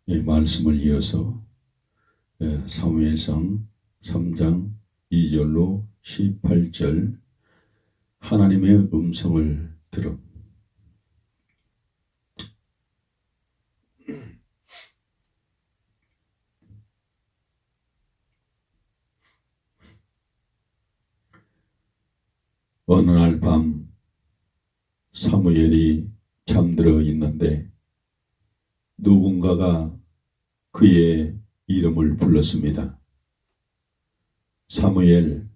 말씀을 이어서 사무엘상 3장 2절로 18절 하나님의 음성을 들어. 어느 날 밤 사무엘이 잠들어 있는데 누군가가 그의 이름을 불렀습니다. 사무엘.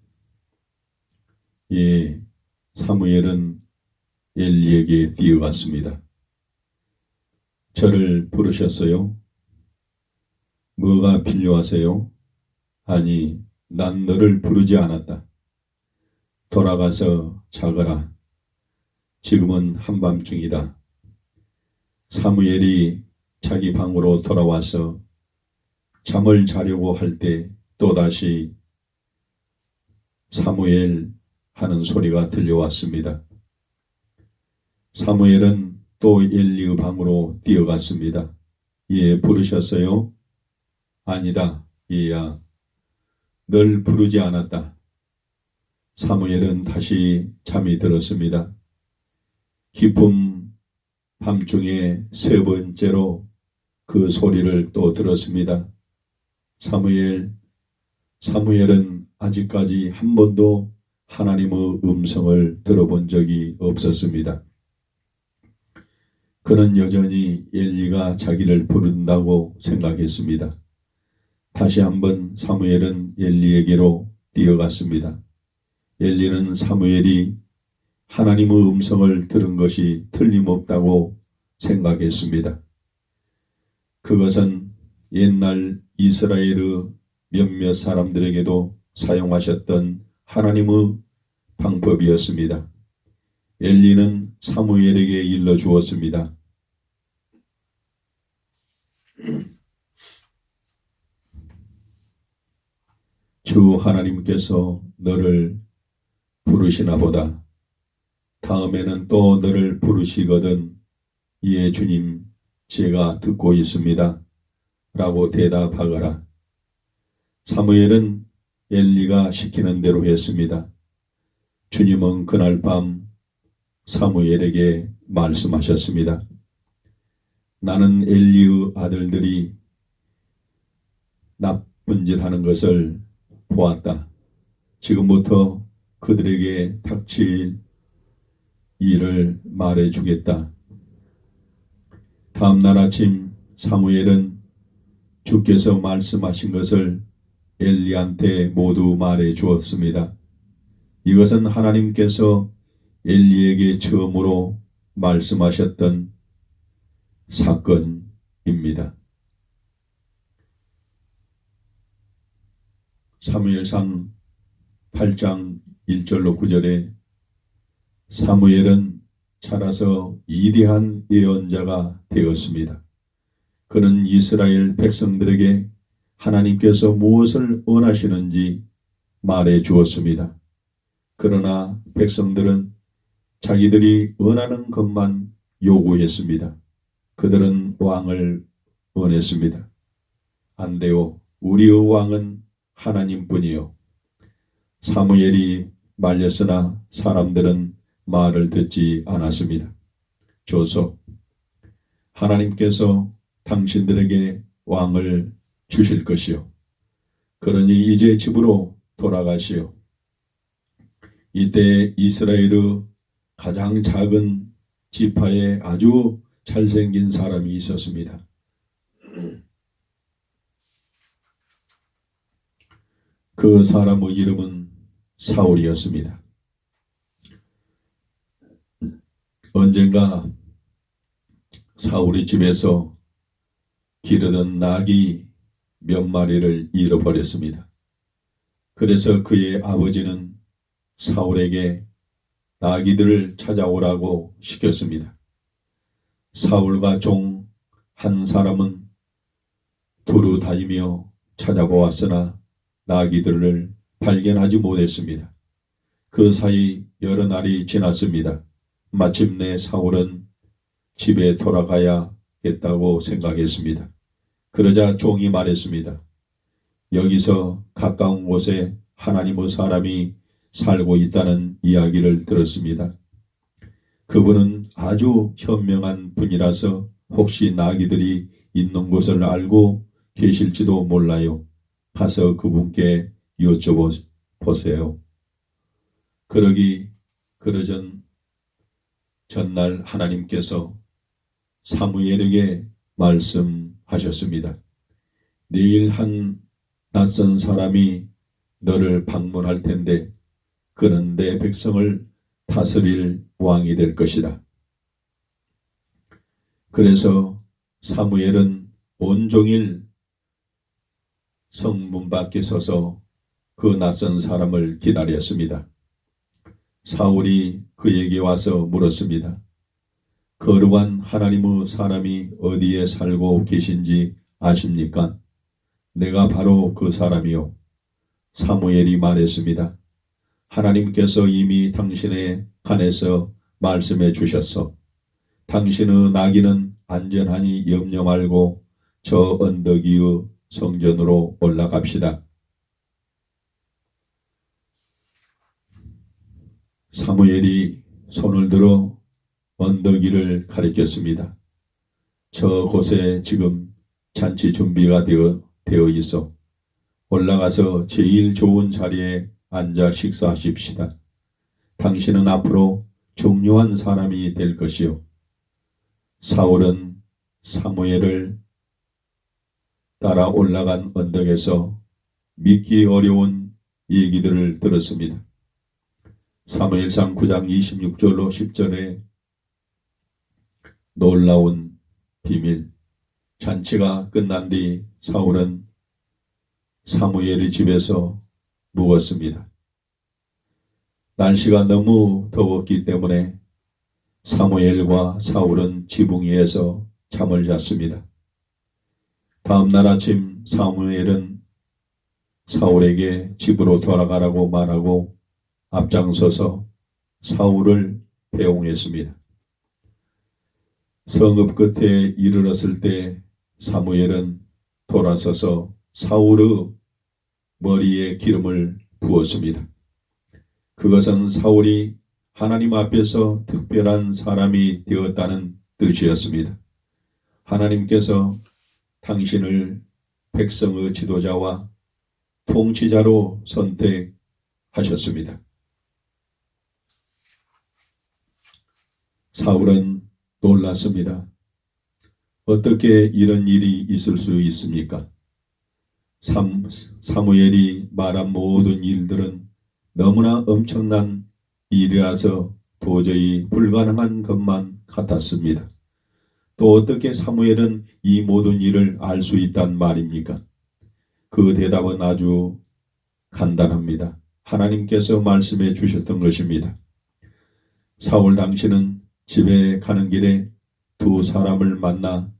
사무엘은 엘리에게 뛰어갔습니다. 저를 부르셨어요? 뭐가 필요하세요? 아니, 난 너를 부르지 않았다. 돌아가서 자거라. 지금은 한밤중이다. 사무엘이 자기 방으로 돌아와서 잠을 자려고 할 때 또다시 사무엘 하는 소리가 들려왔습니다. 사무엘은 또 엘리의 방으로 뛰어갔습니다. 예, 부르셨어요? 아니다. 얘야, 널 부르지 않았다. 사무엘은 다시 잠이 들었습니다. 깊은 밤중에 세 번째로 그 소리를 또 들었습니다. 사무엘은 아직까지 한 번도 하나님의 음성을 들어본 적이 없었습니다. 그는 여전히 엘리가 자기를 부른다고 생각했습니다. 다시 한번 사무엘은 엘리에게로 뛰어갔습니다. 엘리는 사무엘이 하나님의 음성을 들은 것이 틀림없다고 생각했습니다. 그것은 옛날 이스라엘의 몇몇 사람들에게도 사용하셨던 하나님의 방법이었습니다. 엘리는 사무엘에게 일러주었습니다. 주 하나님께서 너를 부르시나 보다. 다음에는 또 너를 부르시거든. 예, 주님, 제가 듣고 있습니다. 라고 대답하거라. 사무엘은 엘리가 시키는 대로 했습니다. 주님은 그날 밤 사무엘에게 말씀하셨습니다. 나는 엘리의 아들들이 나쁜 짓 하는 것을 보았다. 지금부터 그들에게 닥칠 일을 말해주겠다. 다음 날 아침 사무엘은 주께서 말씀하신 것을 엘리한테 모두 말해 주었습니다. 이것은 하나님께서 엘리에게 처음으로 말씀하셨던 사건입니다. 사무엘상 8장 1절로 9절에 사무엘은 자라서 위대한 예언자가 되었습니다. 그는 이스라엘 백성들에게 하나님께서 무엇을 원하시는지 말해 주었습니다. 그러나 백성들은 자기들이 원하는 것만 요구했습니다. 그들은 왕을 원했습니다. 안 돼요. 우리의 왕은 하나님뿐이요. 사무엘이 말렸으나 사람들은 말을 듣지 않았습니다. 조서, 하나님께서 당신들에게 왕을 주실 것이요. 그러니 이제 집으로 돌아가시오. 이때 이스라엘의 가장 작은 지파에 아주 잘생긴 사람이 있었습니다. 그 사람의 이름은 사울이었습니다. 언젠가 사울의 집에서 기르던 낙이 몇 마리를 잃어버렸습니다. 그래서 그의 아버지는 사울에게 나귀들을 찾아오라고 시켰습니다. 사울과 종 한 사람은 두루 다니며 찾아보았으나 나귀들을 발견하지 못했습니다. 그 사이 여러 날이 지났습니다. 마침내 사울은 집에 돌아가야겠다고 생각했습니다. 그러자 종이 말했습니다. 여기서 가까운 곳에 하나님의 사람이 살고 있다는 이야기를 들었습니다. 그분은 아주 현명한 분이라서 혹시 나귀들이 있는 곳을 알고 계실지도 몰라요. 가서 그분께 여쭤보세요. 그러전 전날 하나님께서 사무엘에게 말씀하셨습니다. 내일 한 낯선 사람이 너를 방문할 텐데 그는 내 백성을 다스릴 왕이 될 것이다. 그래서 사무엘은 온종일 성문 밖에 서서 그 낯선 사람을 기다렸습니다. 사울이 그에게 와서 물었습니다. 거룩한 하나님의 사람이 어디에 살고 계신지 아십니까? 내가 바로 그 사람이요. 사무엘이 말했습니다. 하나님께서 이미 당신의 간에서 말씀해 주셨어. 당신의 나귀는 안전하니 염려 말고 저 언덕 위의 성전으로 올라갑시다. 사무엘이 손을 들어 언덕 위를 가리켰습니다. 저곳에 지금 잔치 준비가 되어 있어. 올라가서 제일 좋은 자리에 앉아 식사하십시다. 당신은 앞으로 중요한 사람이 될 것이요. 사울은 사무엘을 따라 올라간 언덕에서 믿기 어려운 얘기들을 들었습니다. 사무엘상 9장 26절로 10절에 놀라운 비밀. 잔치가 끝난 뒤 사울은 사무엘의 집에서 묵었습니다. 날씨가 너무 더웠기 때문에 사무엘과 사울은 지붕 위에서 잠을 잤습니다. 다음 날 아침 사무엘은 사울에게 집으로 돌아가라고 말하고 앞장서서 사울을 배웅했습니다. 성읍 끝에 이르렀을 때 사무엘은 돌아서서 사울의 머리에 기름을 부었습니다. 그것은 사울이 하나님 앞에서 특별한 사람이 되었다는 뜻이었습니다. 하나님께서 당신을 백성의 지도자와 통치자로 선택하셨습니다. 사울은 놀랐습니다. 어떻게 이런 일이 있을 수 있습니까? 사무엘이 말한 모든 일들은 너무나 엄청난 일이라서 도저히 불가능한 것만 같았습니다. 또 어떻게 사무엘은 이 모든 일을 알 수 있단 말입니까? 그 대답은 아주 간단합니다. 하나님께서 말씀해 주셨던 것입니다. 사울 당신은 집에 가는 길에 두 사람을 만나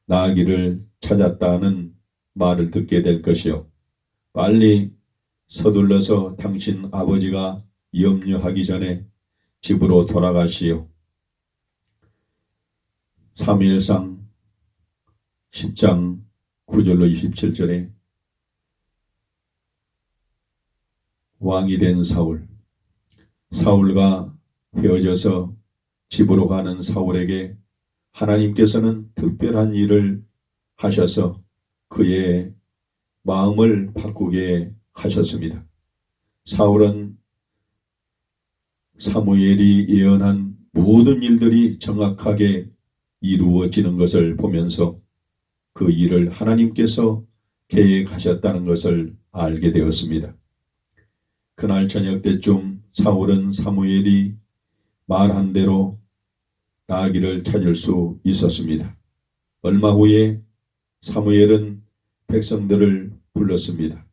나귀를 찾았다는 말을 듣게 될 것이요. 빨리 서둘러서 당신 아버지가 염려하기 전에 집으로 돌아가시오. 사무엘상 10장 9절로 27절에 왕이 된 사울과 헤어져서 집으로 가는 사울에게 하나님께서는 특별한 일을 하셔서 그의 마음을 바꾸게 하셨습니다. 사울은 사무엘이 예언한 모든 일들이 정확하게 이루어지는 것을 보면서 그 일을 하나님께서 계획하셨다는 것을 알게 되었습니다. 그날 저녁 때쯤 사울은 사무엘이 말한 대로 나귀를 찾을 수 있었습니다. 얼마 후에 사무엘은 백성들을 불렀습니다.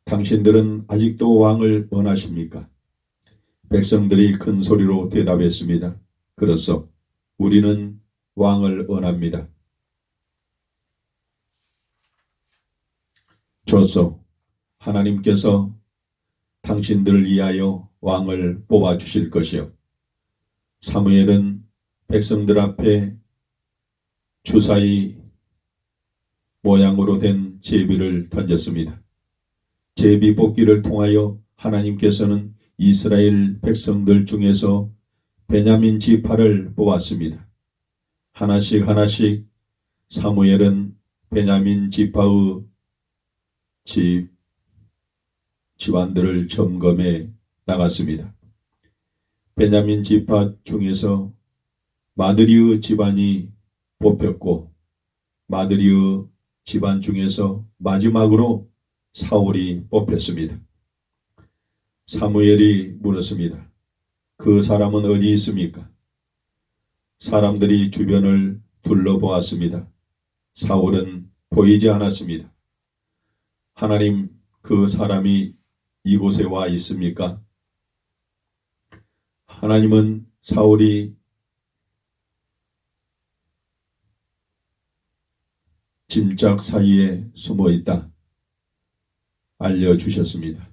당신들은 아직도 왕을 원하십니까? 백성들이 큰 소리로 대답했습니다. 그렇소. 우리는 왕을 원합니다. 좋소. 하나님께서 당신들을 위하여 왕을 뽑아주실 것이요. 사무엘은 백성들 앞에 주사위 모양으로 된 제비를 던졌습니다. 제비 뽑기를 통하여 하나님께서는 이스라엘 백성들 중에서 베냐민 지파를 뽑았습니다. 하나씩 하나씩 사무엘은 베냐민 지파의 집안들을 점검해 나갔습니다. 베냐민 지파 중에서 마드리의 집안이 뽑혔고 마드리의 집안 중에서 마지막으로 사울이 뽑혔습니다. 사무엘이 물었습니다. 그 사람은 어디 있습니까? 사람들이 주변을 둘러보았습니다. 사울은 보이지 않았습니다. 하나님, 그 사람이 이곳에 와 있습니까? 하나님은 사울이 짐짝 사이에 숨어 있다 알려주셨습니다.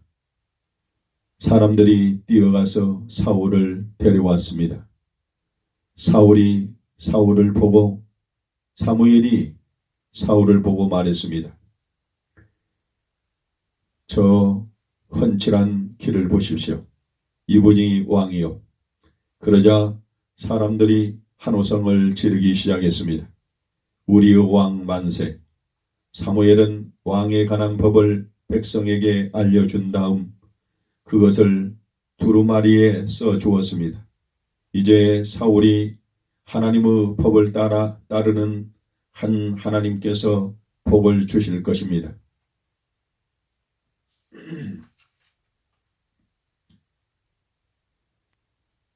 사람들이 뛰어가서 사울을 데려왔습니다. 사울이 사울을 보고 사무엘이 사울을 보고 말했습니다. 저 훤칠한 길을 보십시오. 이분이 왕이요. 그러자 사람들이 한호성을 지르기 시작했습니다. 우리의 왕 만세. 사무엘은 왕에 관한 법을 백성에게 알려준 다음 그것을 두루마리에 써 주었습니다. 이제 사울이 하나님의 법을 따르는 한 하나님께서 복을 주실 것입니다.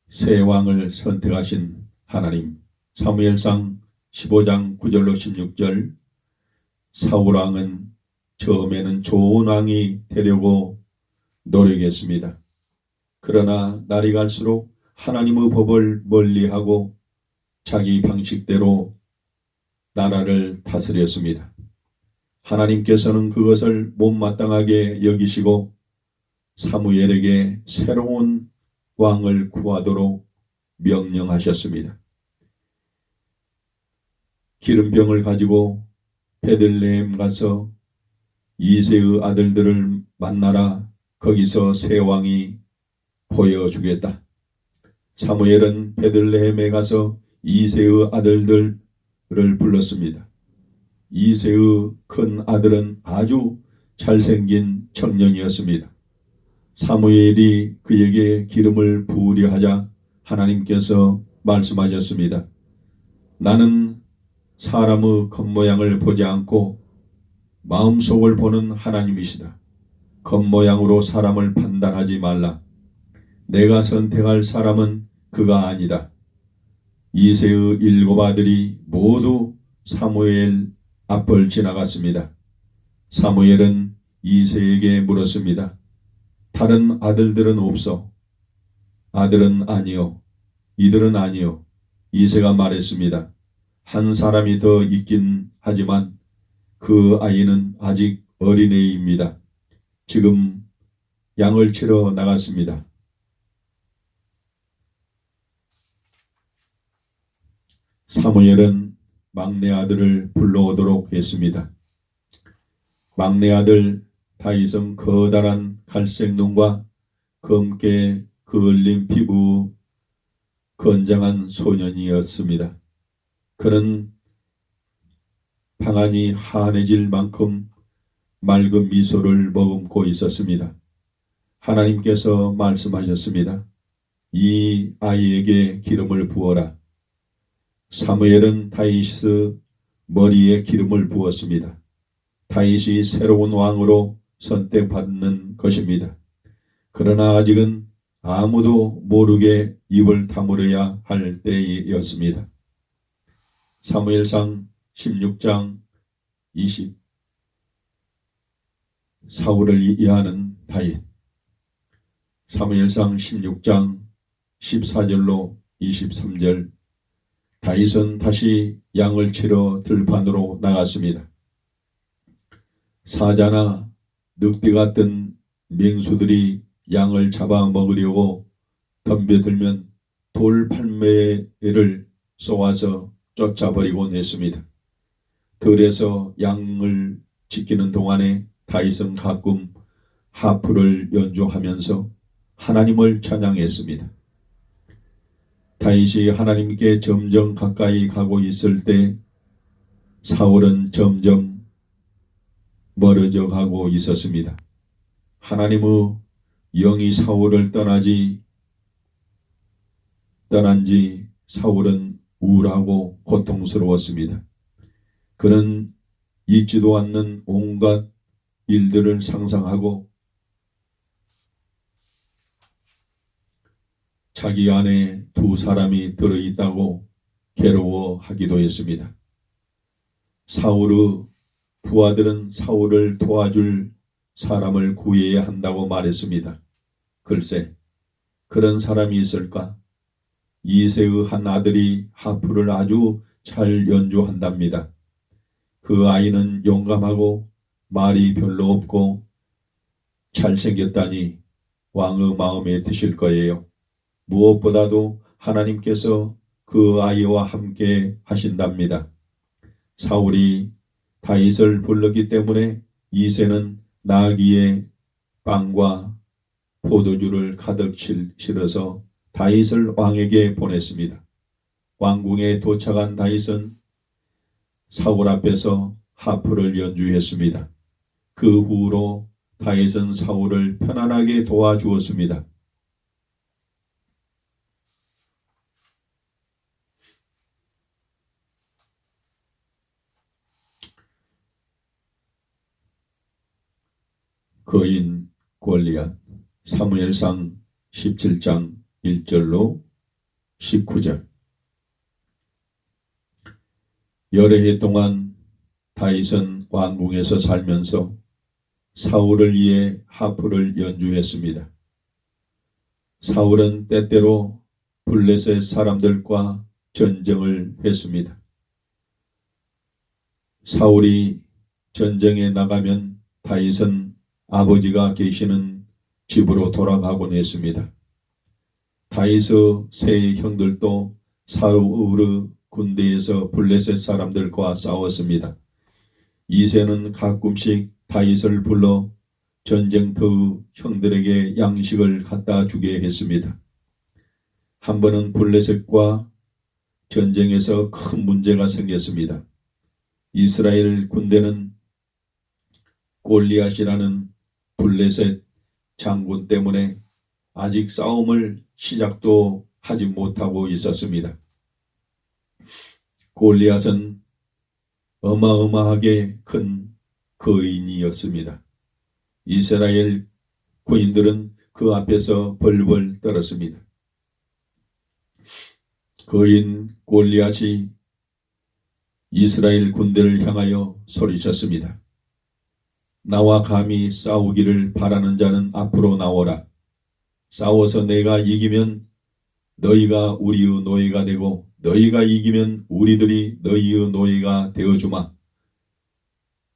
새 왕을 선택하신 하나님. 사무엘상 15장 9절로 16절. 사울 왕은 처음에는 좋은 왕이 되려고 노력했습니다. 그러나 날이 갈수록 하나님의 법을 멀리하고 자기 방식대로 나라를 다스렸습니다. 하나님께서는 그것을 못마땅하게 여기시고 사무엘에게 새로운 왕을 구하도록 명령하셨습니다. 기름병을 가지고 베들레헴 가서 이새의 아들들을 만나라. 거기서 새 왕이 보여주겠다. 사무엘은 베들레헴에 가서 이새의 아들들을 불렀습니다. 이새의 큰 아들은 아주 잘생긴 청년이었습니다. 사무엘이 그에게 기름을 부으려 하자 하나님께서 말씀하셨습니다. 나는 사람의 겉모양을 보지 않고 마음속을 보는 하나님이시다. 겉모양으로 사람을 판단하지 말라. 내가 선택할 사람은 그가 아니다. 이새의 7 아들이 모두 사무엘 앞을 지나갔습니다. 사무엘은 이새에게 물었습니다. 다른 아들들은 없어? 아들은 아니요. 이들은 아니요. 이새가 말했습니다. 한 사람이 더 있긴 하지만 그 아이는 아직 어린애입니다. 지금 양을 치러 나갔습니다. 사무엘은 막내 아들을 불러오도록 했습니다. 막내 아들 다윗은 커다란 갈색 눈과 검게 그을린 피부 건장한 소년이었습니다. 그는 방안이 환해질 만큼 맑은 미소를 머금고 있었습니다. 하나님께서 말씀하셨습니다. 이 아이에게 기름을 부어라. 사무엘은 다윗의 머리에 기름을 부었습니다. 다윗이 새로운 왕으로 선택받는 것입니다. 그러나 아직은 아무도 모르게 입을 다물어야 할 때였습니다. 사무엘상 16장 20 사울을 이해하는 다윗. 사무엘상 16장 14절로 23절. 다윗은 다시 양을 치러 들판으로 나갔습니다. 사자나 늑대 같은 맹수들이 양을 잡아먹으려고 덤벼들면 돌 팔매를 쏘아서 쫓아버리곤 했습니다. 들에서 양을 지키는 동안에 다윗은 가끔 하프를 연주하면서 하나님을 찬양했습니다. 다윗이 하나님께 점점 가까이 가고 있을 때 사울은 점점 멀어져 가고 있었습니다. 하나님의 영이 사울을 떠난 지 사울은 우울하고 고통스러웠습니다. 그는 있지도 않는 온갖 일들을 상상하고 자기 안에 두 사람이 들어있다고 괴로워하기도 했습니다. 사울의 부하들은 사울을 도와줄 사람을 구해야 한다고 말했습니다. 글쎄, 그런 사람이 있을까? 이새의 한 아들이 하프를 아주 잘 연주한답니다. 그 아이는 용감하고 말이 별로 없고 잘생겼다니 왕의 마음에 드실 거예요. 무엇보다도 하나님께서 그 아이와 함께 하신답니다. 사울이 다윗을 불렀기 때문에 이새는 나귀에 빵과 포도주를 가득 실어서 다윗을 왕에게 보냈습니다. 왕궁에 도착한 다윗은 사울 앞에서 하프를 연주했습니다. 그 후로 다윗은 사울을 편안하게 도와주었습니다. 거인 골리앗 사무엘상 17장 1절로 19절. 여러 해 동안 다윗은 왕궁에서 살면서 사울을 위해 하프를 연주했습니다. 사울은 때때로 블레셋 사람들과 전쟁을 했습니다. 사울이 전쟁에 나가면 다윗은 아버지가 계시는 집으로 돌아가곤 했습니다. 다윗의 세 형들도 사울의 군대에서 블레셋 사람들과 싸웠습니다. 이새는 가끔씩 다윗을 불러 전쟁터의 형들에게 양식을 갖다 주게 했습니다. 한 번은 블레셋과 전쟁에서 큰 문제가 생겼습니다. 이스라엘 군대는 골리앗이라는 블레셋 장군 때문에 아직 싸움을 시작도 하지 못하고 있었습니다. 골리앗은 어마어마하게 큰 거인이었습니다. 이스라엘 군인들은 그 앞에서 벌벌 떨었습니다. 거인 골리앗이 이스라엘 군대를 향하여 소리쳤습니다. 나와 감히 싸우기를 바라는 자는 앞으로 나오라. 싸워서 내가 이기면 너희가 우리의 노예가 되고 너희가 이기면 우리들이 너희의 노예가 되어주마.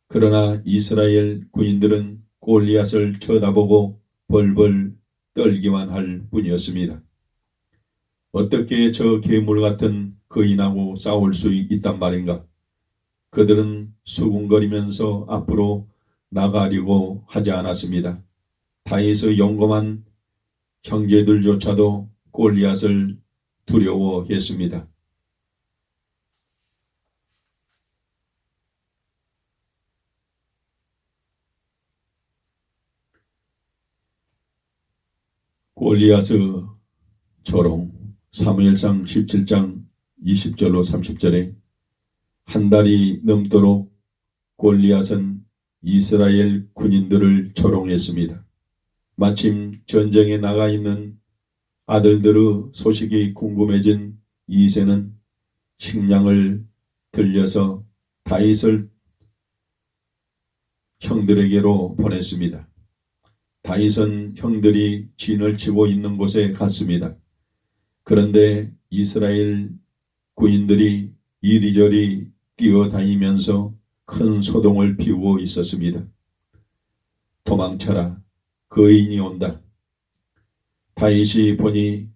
그러나 이스라엘 군인들은 골리앗을 쳐다보고 벌벌 떨기만 할 뿐이었습니다. 어떻게 저 괴물 같은 거인하고 싸울 수 있단 말인가? 그들은 수군거리면서 앞으로 나가려고 하지 않았습니다. 다윗의 용감한 형제들조차도 골리앗을 두려워했습니다. 골리앗의 조롱 사무엘상 17장 20절로 30절에 한 달이 넘도록 골리앗은 이스라엘 군인들을 조롱했습니다. 마침 전쟁에 나가 있는 아들들의 소식이 궁금해진 이새는 식량을 들려서 다윗을 형들에게로 보냈습니다. 다윗은 형들이 진을 치고 있는 곳에 갔습니다. 그런데 이스라엘 군인들이 이리저리 뛰어다니면서 큰 소동을 피우고 있었습니다. 도망쳐라, 거인이 온다. 다윗이 보니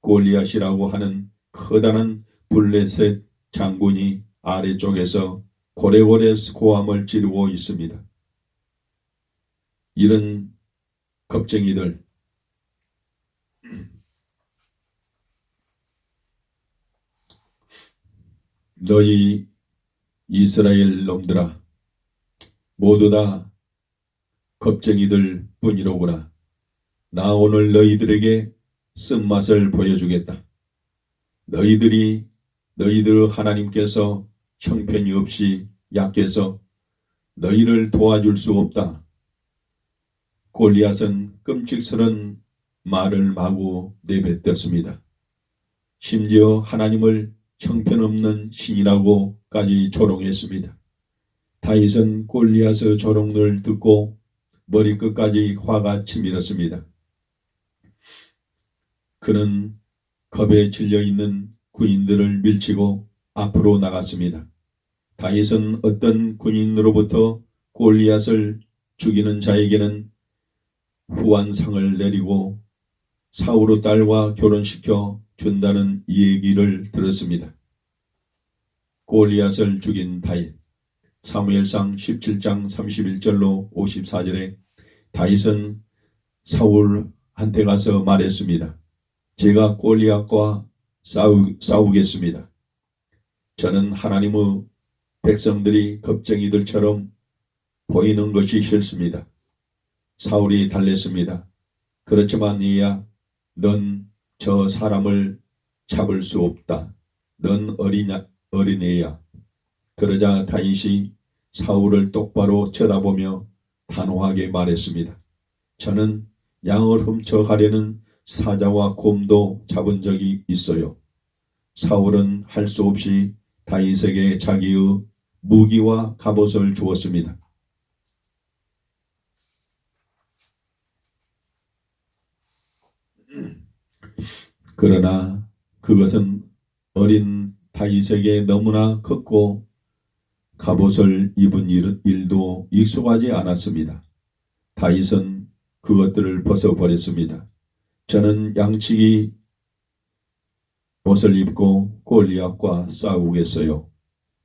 골리앗이라고 하는 커다란 블레셋 장군이 아래쪽에서 고래고래 고함을 지르고 있습니다. 이런 겁쟁이들, 너희 이스라엘 놈들아, 모두 다 겁쟁이들 뿐이로구나. 나 오늘 너희들에게 쓴맛을 보여주겠다. 너희들 하나님께서 형편이 없이 약해서 너희를 도와줄 수 없다. 골리앗은 끔찍스런 말을 마구 내뱉었습니다. 심지어 하나님을 형편없는 신이라고까지 조롱했습니다. 다윗은 골리앗의 조롱을 듣고 머리끝까지 화가 치밀었습니다. 그는 겁에 질려있는 군인들을 밀치고 앞으로 나갔습니다. 다윗은 어떤 군인으로부터 골리앗을 죽이는 자에게는 후한상을 내리고 사울의 딸과 결혼시켜 준다는 얘기를 들었습니다. 골리앗을 죽인 다윗. 사무엘상 17장 31절로 54절에 다윗은 사울한테 가서 말했습니다. 제가 골리앗과 싸우겠습니다. 저는 하나님의 백성들이 겁쟁이들처럼 보이는 것이 싫습니다. 사울이 달랬습니다. 그렇지만 이야, 넌 저 사람을 잡을 수 없다. 넌 어린애야. 그러자 다윗이 사울을 똑바로 쳐다보며 단호하게 말했습니다. 저는 양을 훔쳐가려는 사자와 곰도 잡은 적이 있어요. 사울은 할 수 없이 다윗에게 자기의 무기와 갑옷을 주었습니다. 그러나 그것은 어린 다윗에게 너무나 컸고 갑옷을 입은 일도 익숙하지 않았습니다. 다윗은 그것들을 벗어버렸습니다. 저는 양치기 옷을 입고 골리앗과 싸우겠어요.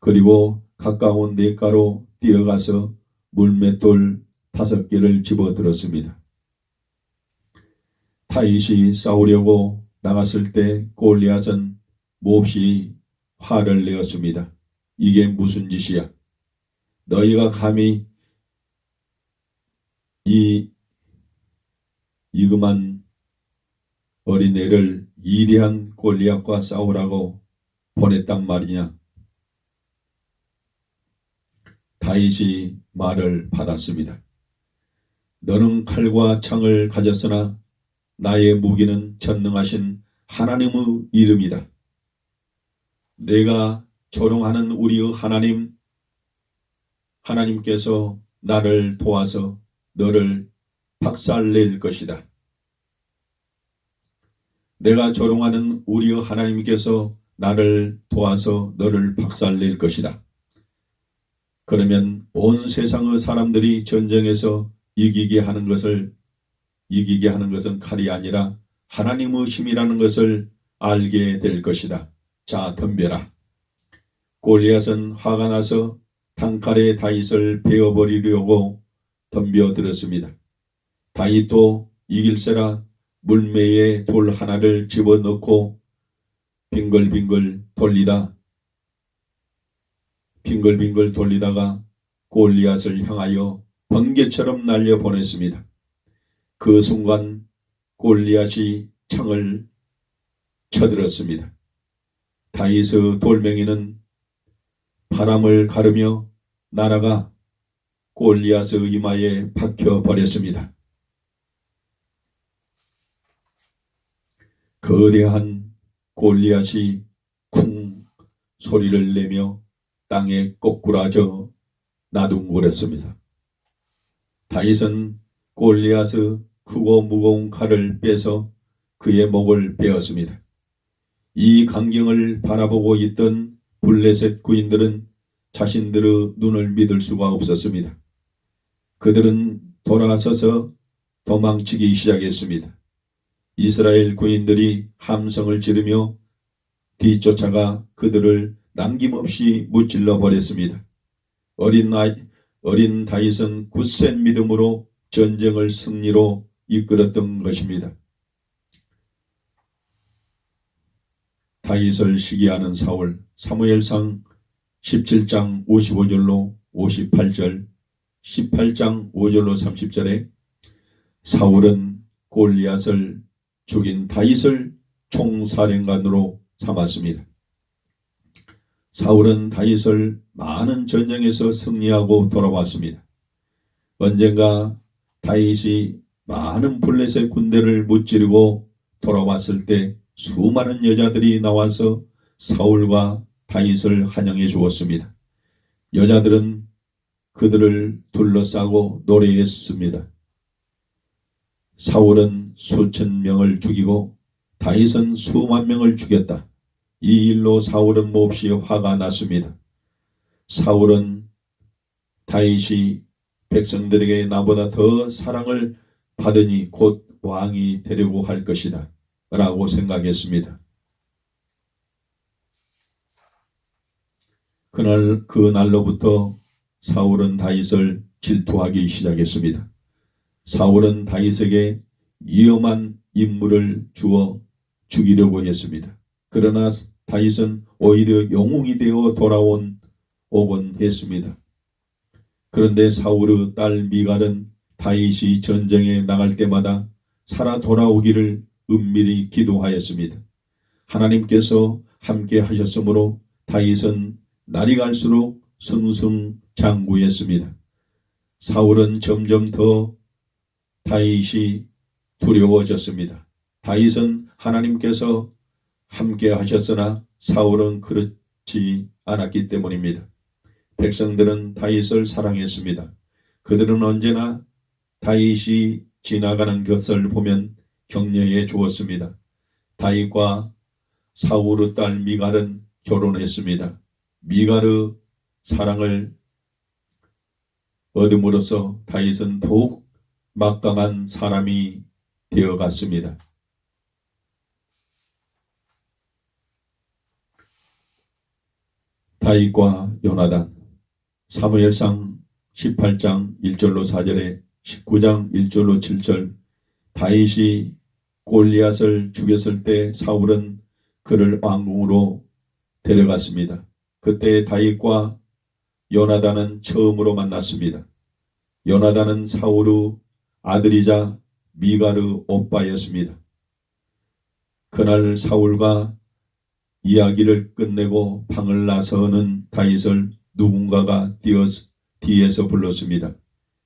그리고 가까운 냇가로 뛰어가서 물맷돌 5개를 집어들었습니다. 다윗이 싸우려고 나갔을 때 골리앗은 몹시 화를 내었습니다. 이게 무슨 짓이야? 너희가 감히 이그만 어린애를 이리한 골리앗과 싸우라고 보냈단 말이냐? 다윗이 말을 받았습니다. 너는 칼과 창을 가졌으나 나의 무기는 전능하신 하나님의 이름이다. 내가 조롱하는 우리의 하나님께서 나를 도와서 너를 박살낼 것이다. 내가 조롱하는 우리의 하나님께서 나를 도와서 너를 박살낼 것이다. 그러면 온 세상의 사람들이 전쟁에서 이기게 하는 것은 칼이 아니라 하나님의 힘이라는 것을 알게 될 것이다. 자, 덤벼라. 골리앗은 화가 나서 단칼에 다윗을 베어버리려고 덤벼들었습니다. 다윗도 이길세라 물매에 돌 하나를 집어넣고 빙글빙글 돌리다가 골리앗을 향하여 번개처럼 날려보냈습니다. 그 순간 골리앗이 창을 쳐들었습니다. 다윗의 돌멩이는 바람을 가르며 날아가 골리앗의 이마에 박혀버렸습니다. 거대한 골리앗이 쿵 소리를 내며 땅에 꼬꾸라져 나둥거렸습니다. 다윗은 골리앗의 크고 무거운 칼을 빼서 그의 목을 베었습니다. 이 광경을 바라보고 있던 블레셋 군인들은 자신들의 눈을 믿을 수가 없었습니다. 그들은 돌아서서 도망치기 시작했습니다. 이스라엘 군인들이 함성을 지르며 뒤쫓아가 그들을 남김없이 무찔러 버렸습니다. 어린 다윗은 굳센 믿음으로 전쟁을 승리로 이끌었던 것입니다. 다윗을 시기하는 사울, 사무엘상 17장 55절로 58절, 18장 5절로 30절에 사울은 골리앗을 죽인 다윗을 총사령관으로 삼았습니다. 사울은 다윗을 많은 전쟁에서 승리하고 돌아왔습니다. 언젠가 다윗이 많은 블레셋 군대를 무찌르고 돌아왔을 때 수많은 여자들이 나와서 사울과 다윗을 환영해 주었습니다. 여자들은 그들을 둘러싸고 노래했습니다. 사울은 수천 명을 죽이고 다윗은 수만 명을 죽였다. 이 일로 사울은 몹시 화가 났습니다. 사울은 다윗이 백성들에게 나보다 더 사랑을 받으니 곧 왕이 되려고 할 것이다 라고 생각했습니다. 그날로부터 사울은 다윗을 질투하기 시작했습니다. 사울은 다윗에게 위험한 임무를 주어 죽이려고 했습니다. 그러나 다윗은 오히려 영웅이 되어 오곤 했습니다. 그런데 사울의 딸 미갈은 다윗이 전쟁에 나갈 때마다 살아 돌아오기를 은밀히 기도하였습니다. 하나님께서 함께 하셨으므로 다윗은 날이 갈수록 승승장구했습니다. 사울은 점점 더 다윗이 두려워졌습니다. 다윗은 하나님께서 함께 하셨으나 사울은 그렇지 않았기 때문입니다. 백성들은 다윗을 사랑했습니다. 그들은 언제나 다윗이 지나가는 것을 보면 격려해 주었습니다. 다윗과 사울의 딸 미갈은 결혼했습니다. 미갈의 사랑을 얻음으로써 다윗은 더욱 막강한 사람이 되어갔습니다. 다윗과 요나단, 사무엘상 18장 1절로 4절에 19장 1절로 7절, 다윗이 골리앗을 죽였을 때 사울은 그를 왕궁으로 데려갔습니다. 그때 다윗과 요나단은 처음으로 만났습니다. 요나단은 사울의 아들이자 미갈의 오빠였습니다. 그날 사울과 이야기를 끝내고 방을 나서는 다윗을 누군가가 뒤에서 불렀습니다.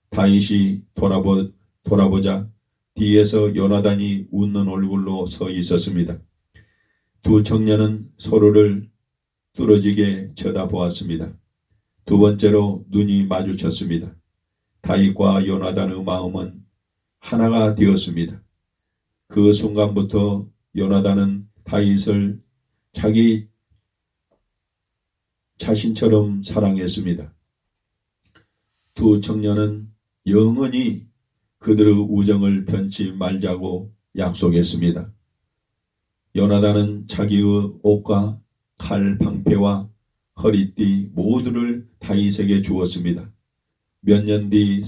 다윗이 돌아보자 뒤에서 요나단이 웃는 얼굴로 서 있었습니다. 두 청년은 서로를 뚫어지게 쳐다보았습니다. 두 번째로 눈이 마주쳤습니다. 다윗과 요나단의 마음은 하나가 되었습니다. 그 순간부터 요나단은 다윗을 자기 자신처럼 사랑했습니다. 두 청년은 영원히 그들의 우정을 변치 말자고 약속했습니다. 요나단은 자기의 옷과 칼, 방패와 허리띠 모두를 다윗에게 주었습니다. 몇 년 뒤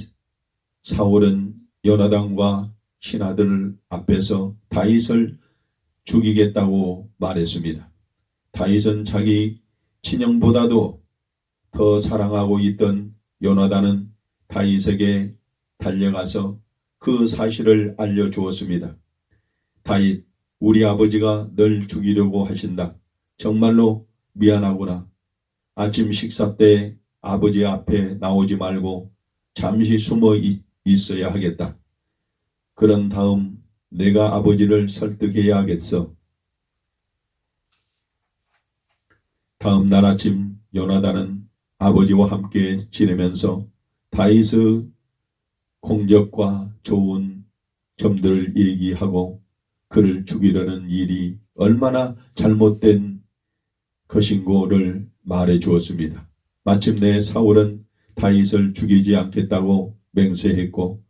사울은 요나단과 신하들 앞에서 다윗을 죽이겠다고 말했습니다. 다윗은 자기 친형보다도 더 사랑하고 있던 요나단은 다윗에게 달려가서 그 사실을 알려주었습니다. 다윗, 우리 아버지가 널 죽이려고 하신다. 정말로 미안하구나. 아침 식사 때 아버지 앞에 나오지 말고 잠시 숨어 있어야 하겠다. 그런 다음 내가 아버지를 설득해야겠어. 다음 날 아침 요나단은 아버지와 함께 지내면서 다윗의 공적과 좋은 점들을 얘기하고 그를 죽이려는 일이 얼마나 잘못된 것인고를 말해 주었습니다. 마침내 사울은 다윗을 죽이지 않겠다고 맹세했고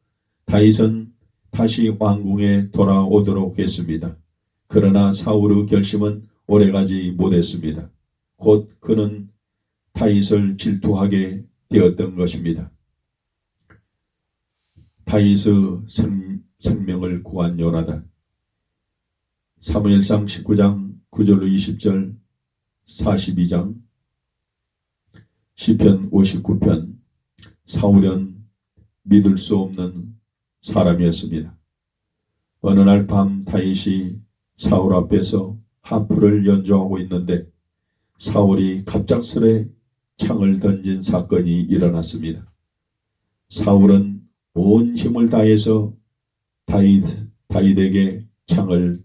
다윗은 다시 왕궁에 돌아오도록 했습니다. 그러나 사울의 결심은 오래가지 못했습니다. 곧 그는 다윗을 질투하게 되었던 것입니다. 다윗의 생명을 구한 요나단. 사무엘상 19장 9절로 20절, 42장, 시편 59편. 사울은 믿을 수 없는 사람이었습니다. 어느 날 밤 다윗이 사울 앞에서 하프를 연주하고 있는데 사울이 갑작스레 창을 던진 사건이 일어났습니다. 사울은 온 힘을 다해서 다윗에게 창을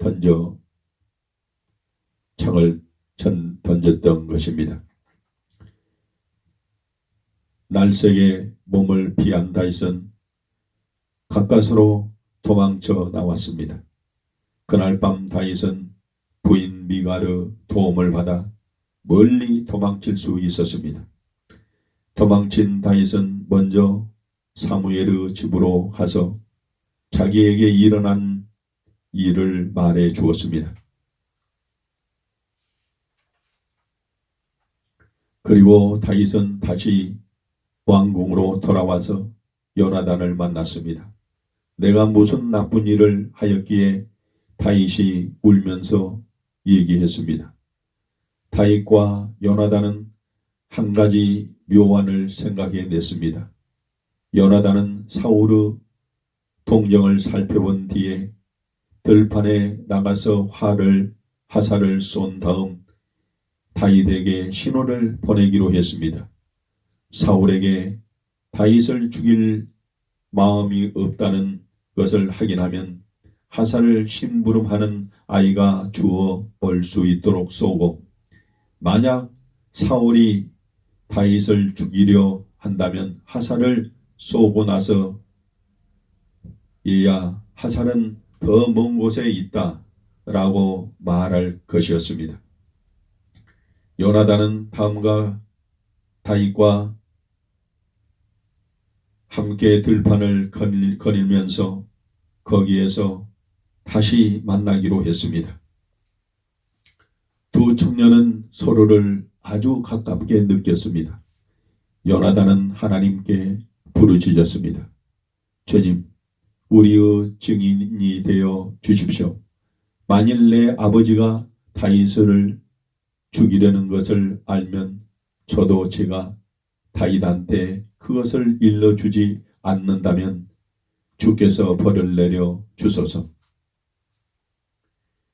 던졌던 것입니다. 날쌔게 몸을 피한 다윗은 가까스로 도망쳐 나왔습니다. 그날 밤 다윗은 부인 미갈의 도움을 받아 멀리 도망칠 수 있었습니다. 도망친 다윗은 먼저 사무엘의 집으로 가서 자기에게 일어난 일을 말해 주었습니다. 그리고 다윗은 다시 왕궁으로 돌아와서 요나단을 만났습니다. 내가 무슨 나쁜 일을 하였기에? 다윗이 울면서 얘기했습니다. 다윗과 요나단은 한 가지 묘안을 생각해냈습니다. 요나단은 사울의 동정을 살펴본 뒤에 들판에 나가서 화살을 쏜 다음 다윗에게 신호를 보내기로 했습니다. 사울에게 다윗을 죽일 마음이 없다는 것을 확인하면 화살을 심부름하는 아이가 주워 올 수 있도록 쏘고, 만약 사울이 다윗을 죽이려 한다면 화살을 쏘고 나서 얘야 화살은 더 먼 곳에 있다 라고 말할 것이었습니다. 요나단은 다음과 다윗과 함께 들판을 거닐면서 거기에서 다시 만나기로 했습니다. 두 청년은 서로를 아주 가깝게 느꼈습니다. 요나단은 하나님께 부르짖었습니다. 주님, 우리의 증인이 되어 주십시오. 만일 내 아버지가 다윗을 죽이려는 것을 알면 저도 제가 다윗한테 그것을 일러주지 않는다면 주께서 벌을 내려 주소서.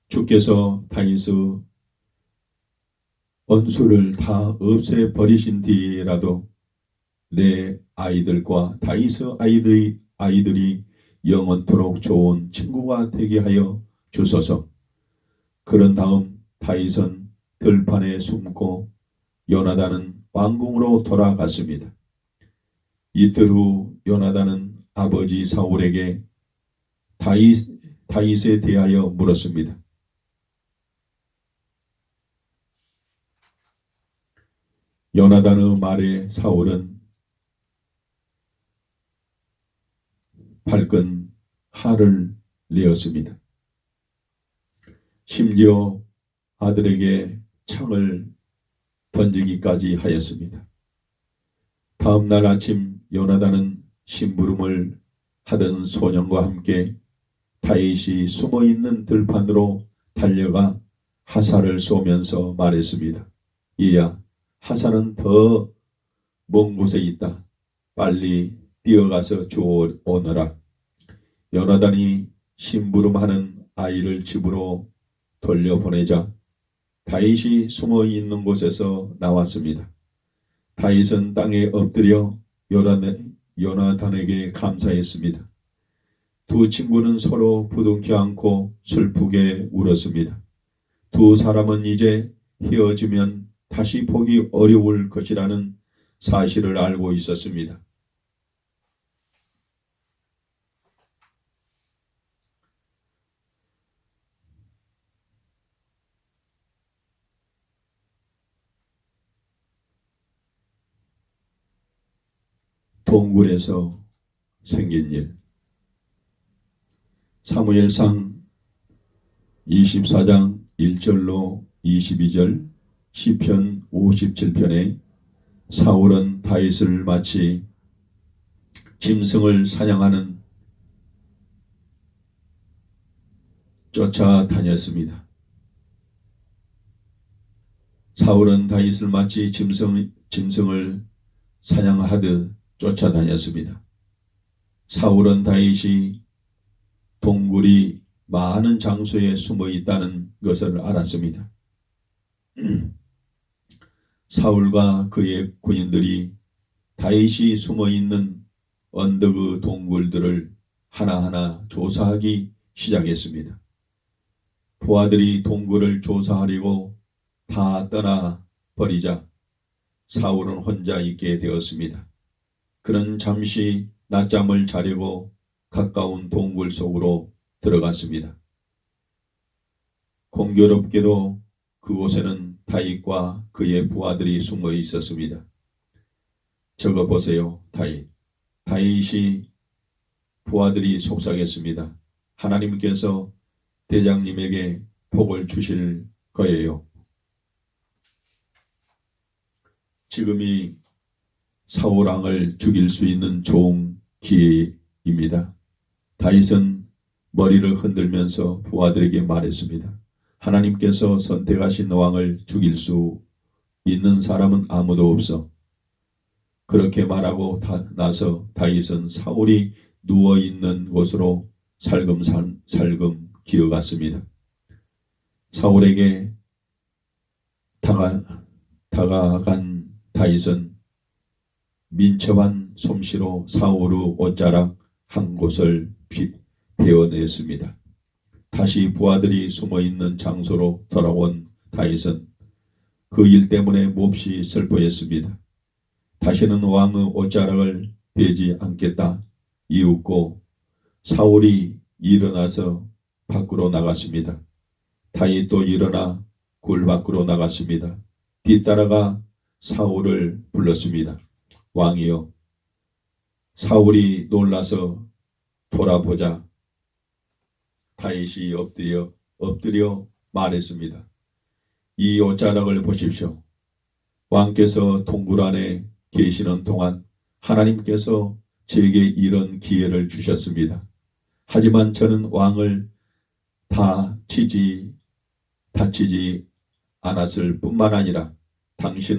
주께서 다윗의 원수를 다 없애버리신 뒤라도 내 아이들과 다윗의 아이들이 영원토록 좋은 친구가 되게 하여 주소서. 그런 다음 다윗은 들판에 숨고 요나단은 왕궁으로 돌아갔습니다. 이틀 후 요나단은 아버지 사울에게 다윗에 대하여 물었습니다. 요나단의 말에 사울은 발끈 화를 내었습니다. 심지어 아들에게 창을 던지기까지 하였습니다. 다음 날 아침 요나단은 심부름을 하던 소년과 함께 다윗이 숨어있는 들판으로 달려가 화살을 쏘면서 말했습니다. 얘야, 화살은 더 먼 곳에 있다. 빨리 뛰어가서 주워오너라. 요나단이 심부름하는 아이를 집으로 돌려보내자 다윗이 숨어있는 곳에서 나왔습니다. 다윗은 땅에 엎드려 요나단에게 감사했습니다. 두 친구는 서로 부둥켜 안고 슬프게 울었습니다. 두 사람은 이제 헤어지면 다시 보기 어려울 것이라는 사실을 알고 있었습니다. 동굴에서 생긴 일. 사무엘상 24장 1절로 22절, 시편 57편에 사울은 다윗을 마치 짐승을 사냥하는 쫓아다녔습니다. 사울은 다윗을 마치 짐승을 사냥하듯 쫓아다녔습니다. 사울은 다윗이 동굴이 많은 장소에 숨어 있다는 것을 알았습니다. 사울과 그의 군인들이 다윗이 숨어 있는 언덕의 동굴들을 하나하나 조사하기 시작했습니다. 부하들이 동굴을 조사하려고 다 떠나 버리자 사울은 혼자 있게 되었습니다. 그는 잠시 낮잠을 자려고 가까운 동굴 속으로 들어갔습니다. 공교롭게도 그곳에는 다윗과 그의 부하들이 숨어 있었습니다. 저거 보세요, 다윗이 부하들이 속삭였습니다. 하나님께서 대장님에게 복을 주실 거예요. 지금이 사울 왕을 죽일 수 있는 좋은 기회입니다. 다윗은 머리를 흔들면서 부하들에게 말했습니다. 하나님께서 선택하신 왕을 죽일 수 있는 사람은 아무도 없어. 그렇게 말하고 나서 다윗은 사울이 누워있는 곳으로 살금살금 기어갔습니다. 사울에게 다가간 다윗은 민첩한 솜씨로 사울의 옷자락 한 곳을 베어냈습니다. 다시 부하들이 숨어있는 장소로 돌아온 다윗은 그 일 때문에 몹시 슬퍼했습니다. 다시는 왕의 옷자락을 베지 않겠다 이윽고 사울이 일어나서 밖으로 나갔습니다. 다윗도 일어나 굴 밖으로 나갔습니다. 뒤따라가 사울을 불렀습니다. 왕이여, 사울이 놀라서 돌아보자 다윗이 엎드려 말했습니다. 이 옷자락을 보십시오. 왕께서 동굴 안에 계시는 동안 하나님께서 제게 이런 기회를 주셨습니다. 하지만 저는 왕을 다치지 않았을 뿐만 아니라 당신